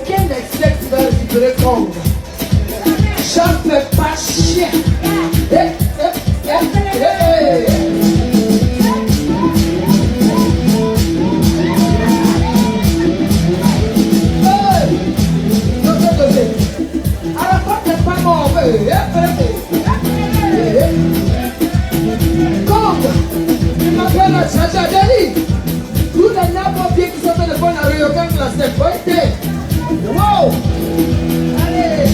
aucun extrait qui va récupérer Congo. J'en fais pas chier. Wow! Allez!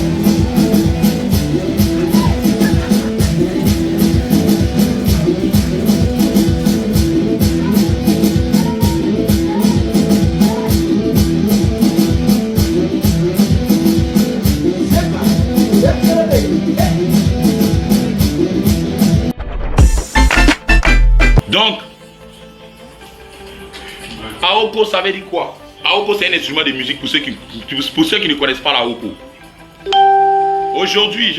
Donc, Aoko, ça veut dire quoi? Aoko, c'est un instrument de musique pour ceux qui ne connaissent pas la Aoko. Aujourd'hui,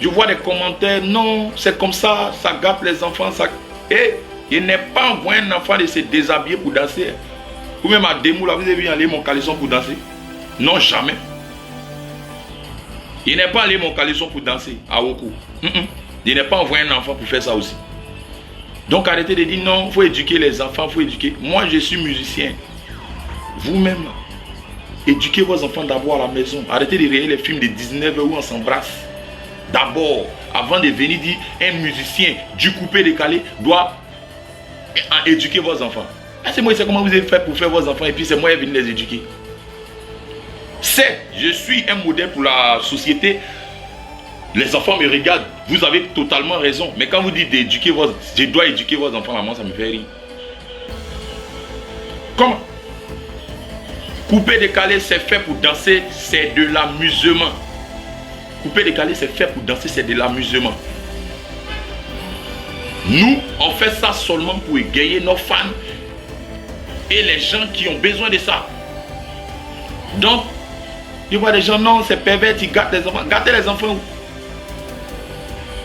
je vois des commentaires, non, c'est comme ça gâte les enfants. Et il n'est pas envoyé un enfant de se déshabiller pour danser. Ou même à Demou, là, vous avez vu aller mon caleçon pour danser? Non, jamais. Il n'est pas allé mon caleçon pour danser à Aoko. Il n'est pas envoyé un enfant pour faire ça aussi. Donc arrêtez de dire non, il faut éduquer les enfants, il faut éduquer. Moi je suis musicien. Vous-même, éduquez vos enfants d'abord à la maison. Arrêtez de regarder les films de 19 où on s'embrasse. D'abord, avant de venir dire un musicien du coupé décalé doit éduquer vos enfants. C'est moi, c'est comment vous avez fait pour faire vos enfants et puis c'est moi qui vais venir les éduquer. Je suis un modèle pour la société. Les enfants me regardent, vous avez totalement raison. Mais quand vous dites d'éduquer je dois éduquer vos enfants, maman, ça me fait rire. Comment? Coupé décalé, c'est fait pour danser, c'est de l'amusement. Coupé décalé, c'est fait pour danser, c'est de l'amusement. Nous, on fait ça seulement pour égayer nos fans et les gens qui ont besoin de ça. Donc, je vois des gens, non, c'est pervers, ils gâtent les enfants. Gâtez les enfants où?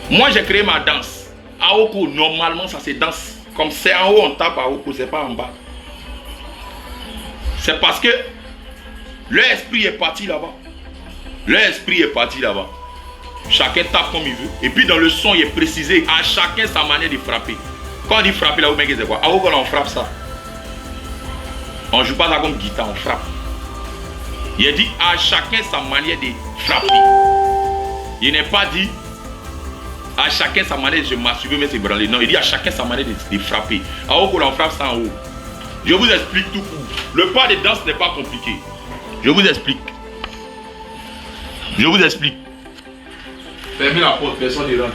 Moi, j'ai créé ma danse. Aoko, normalement, ça se danse. Comme c'est en haut, on tape à Aoko, c'est pas en bas. C'est parce que leur esprit est parti là-bas. Leur esprit est parti là-bas. Chacun tape comme il veut. Et puis dans le son, il est précisé à chacun sa manière de frapper. Quand on dit frapper là, vous mettez quoi? Aoko, on frappe ça. On ne joue pas ça comme guitare, on frappe. Il a dit à chacun sa manière de frapper. Il n'est pas dit à chacun sa manière de se masturber, mais se branler. Non, il dit à chacun sa manière de frapper. Aoko, on frappe ça en haut. Je vous explique tout. Le pas de danse n'est pas compliqué. Je vous explique. Je vous explique. Fermez la porte, personne ne rentre.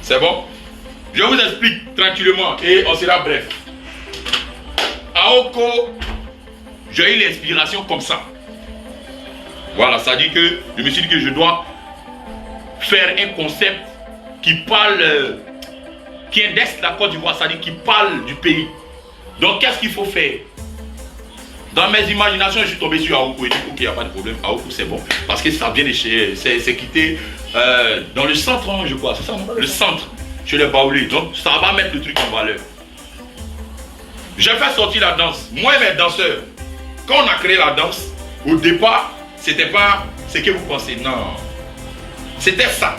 C'est bon? Je vous explique tranquillement et on sera bref. Aoko, j'ai eu l'inspiration comme ça. Voilà, ça dit que je me suis dit que je dois faire un concept qui parle, qui indexe la Côte d'Ivoire, ça dit qui parle du pays. Donc qu'est-ce qu'il faut faire? Dans mes imaginations, je suis tombé sur Aoko et du coup, il n'y a pas de problème. Aoko, c'est bon. Parce que ça vient de chez. C'est quitté dans le centre, hein, je crois. C'est ça, non? Le centre, chez les Baoulés. Donc, ça va mettre le truc en valeur. J'ai fait sortir la danse. Moi et mes danseurs, quand on a créé la danse, au départ, c'était pas ce que vous pensez. Non. C'était ça.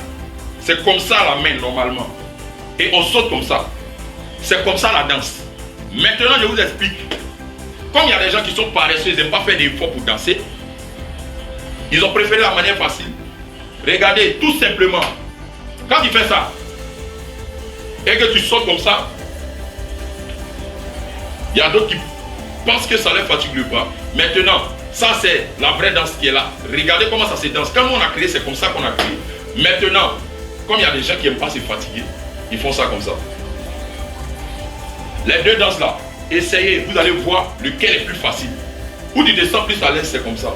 C'est comme ça la main, normalement. Et on saute comme ça. C'est comme ça la danse. Maintenant, je vous explique. Comme il y a des gens qui sont paresseux, ils n'aiment pas faire d'efforts pour danser, ils ont préféré la manière facile. Regardez, tout simplement, quand tu fais ça, et que tu sautes comme ça, il y a d'autres qui pensent que ça ne les fatigue pas. Maintenant, ça c'est la vraie danse qui est là. Regardez comment ça se danse. Quand on a créé, c'est comme ça qu'on a créé. Maintenant, comme il y a des gens qui n'aiment pas se fatiguer, ils font ça comme ça. Les deux danses là, essayez, vous allez voir lequel est plus facile. Ou tu descends plus à l'aise, c'est comme ça.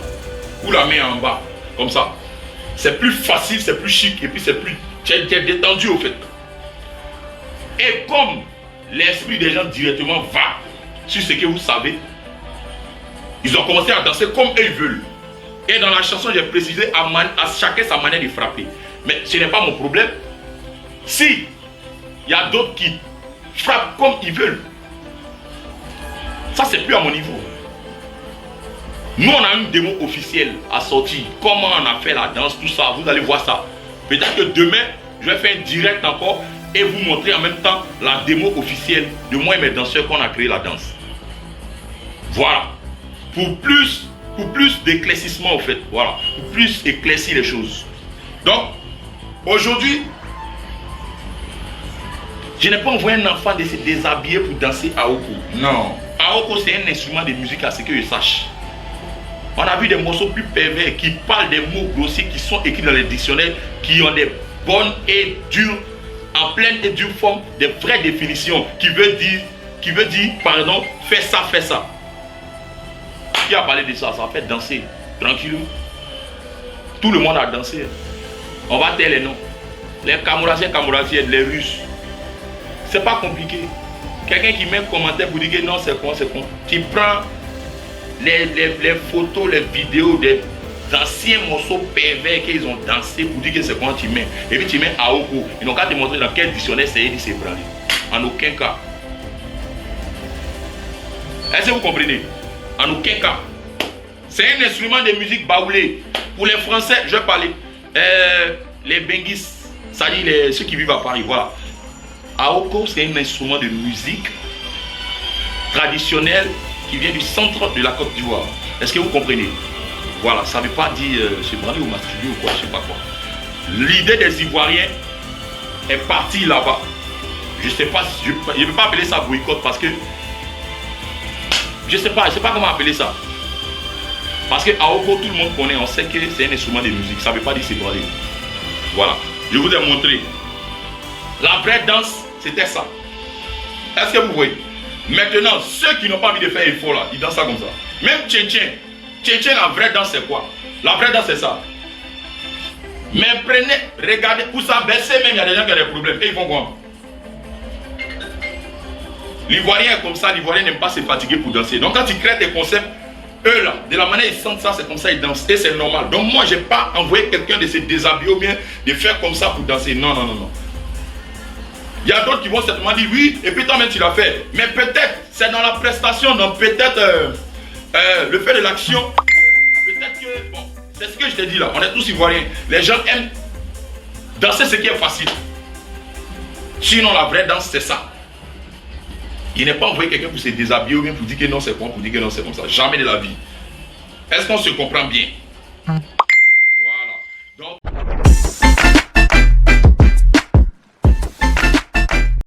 Ou la main en bas, comme ça. C'est plus facile, c'est plus chic, et puis c'est plus... Tu es détendu au fait. Et comme l'esprit des gens directement va sur ce que vous savez, ils ont commencé à danser comme eux ils veulent. Et dans la chanson, j'ai précisé à chacun sa manière de frapper. Mais ce n'est pas mon problème. Si il y a d'autres qui frappent comme ils veulent, ça c'est plus à mon niveau. Nous, on a une démo officielle à sortir. Comment on a fait la danse, tout ça. Vous allez voir ça. Peut-être que demain, je vais faire un direct encore et vous montrer en même temps la démo officielle de moi et mes danseurs qu'on a créé la danse. Voilà. Pour plus d'éclaircissement, en fait. Voilà. Pour plus éclaircir les choses. Donc, aujourd'hui, je n'ai pas envoyé un enfant de se déshabiller pour danser Aoko. Non. Aoko, c'est un instrument de musique, à ce que je sache. On a vu des morceaux plus pervers qui parlent des mots grossiers qui sont écrits dans les dictionnaires, qui ont des bonnes et dures, en pleine et dure forme, des vraies définitions, qui veut dire, pardon, fais ça, fais ça. Qui a parlé de ça? Ça fait danser, tranquille. Tout le monde a dansé. On va taire les noms. Les Kamourassiens, les Russes. C'est pas compliqué. Quelqu'un qui met un commentaire pour dire que non, c'est con, c'est con. Tu prends les photos, les vidéos des anciens morceaux pervers qu'ils ont dansé pour dire que c'est quoi tu mets. Et puis tu mets Aoko. Ils n'ont qu'à te montrer dans quel dictionnaire c'est dit c'est branlé. En aucun cas. Est-ce que vous comprenez? En aucun cas. C'est un instrument de musique baoulé. Pour les Français, je vais parler. Les Benguis, ça dit ceux qui vivent à Paris, voilà. Aoko, c'est un instrument de musique traditionnel qui vient du centre de la Côte d'Ivoire. Est-ce que vous comprenez? Voilà, ça ne veut pas dire se branler ou masturber ou quoi, je ne sais pas quoi. L'idée des Ivoiriens est partie là-bas. Je ne sais pas, je ne peux pas appeler ça boycott parce que je ne sais pas comment appeler ça. Parce que Aoko, tout le monde connaît, on sait que c'est un instrument de musique, ça ne veut pas dire se branler. Voilà, je vous ai montré. La vraie danse, c'était ça. Est-ce que vous voyez? Maintenant, ceux qui n'ont pas envie de faire effort là, ils dansent ça comme ça. Même Tchétchène, la vraie danse c'est quoi? La vraie danse c'est ça. Mais prenez, regardez, pour s'abaisser même, il y a des gens qui ont des problèmes. Et ils font quoi? L'Ivoirien est comme ça, l'Ivoirien n'aime pas se fatiguer pour danser. Donc quand ils créent des concepts, eux là, de la manière ils sentent ça, c'est comme ça ils dansent. Et c'est normal. Donc moi, je n'ai pas envoyé quelqu'un de se déshabiller ou bien de faire comme ça pour danser. Non, non, non, non. Il y a d'autres qui vont certainement dire oui, et puis toi-même tu l'as fait. Mais peut-être, c'est dans la prestation, donc peut-être le fait de l'action. Peut-être que, bon, c'est ce que je t'ai dit là, on est tous Ivoiriens. Les gens aiment danser ce qui est facile. Sinon, la vraie danse, c'est ça. Il n'est pas envoyé quelqu'un pour se déshabiller ou bien pour dire que non, c'est bon, pour dire que non, c'est comme ça. Jamais de la vie. Est-ce qu'on se comprend bien?